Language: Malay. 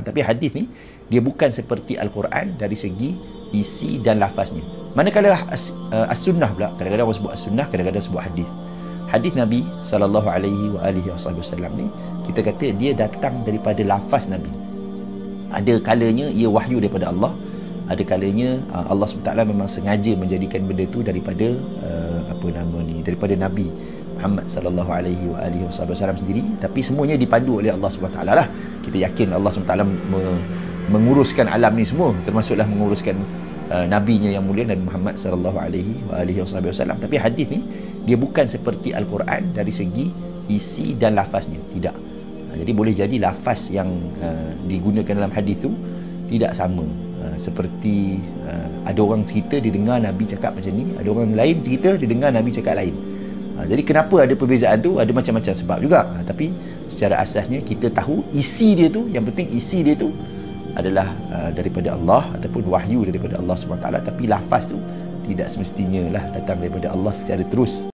Tapi hadis ni dia bukan seperti Al-Quran dari segi isi dan lafaznya. Manakala as-sunnah pula, kadang-kadang orang sebut as-sunnah, kadang-kadang sebut hadis. Hadis Nabi sallallahu alaihi wasallam ni kita kata dia datang daripada lafaz Nabi. Ada kalanya ia wahyu daripada Allah, ada kalanya Allah SWT memang sengaja menjadikan benda tu daripada daripada Nabi Muhammad sallallahu alaihi wasallam sendiri, tapi semuanya dipandu oleh Allah SWT lah. Kita yakin Allah SWT menguruskan alam ni semua, termasuklah menguruskan nabinya yang mulia Nabi Muhammad sallallahu alaihi wasallam. Tapi hadis ni dia bukan seperti Al-Quran dari segi isi dan lafaznya, tidak. Jadi boleh jadi lafaz yang digunakan dalam hadis tu tidak sama. Seperti ada orang cerita dia dengar Nabi cakap macam ni, ada orang lain cerita dia dengar Nabi cakap lain. Jadi kenapa ada perbezaan tu? Ada macam-macam sebab juga. Tapi secara asasnya kita tahu isi dia tu, yang penting isi dia tu adalah daripada Allah ataupun wahyu daripada Allah SWT. Tapi lafaz tu tidak semestinya lah datang daripada Allah secara terus.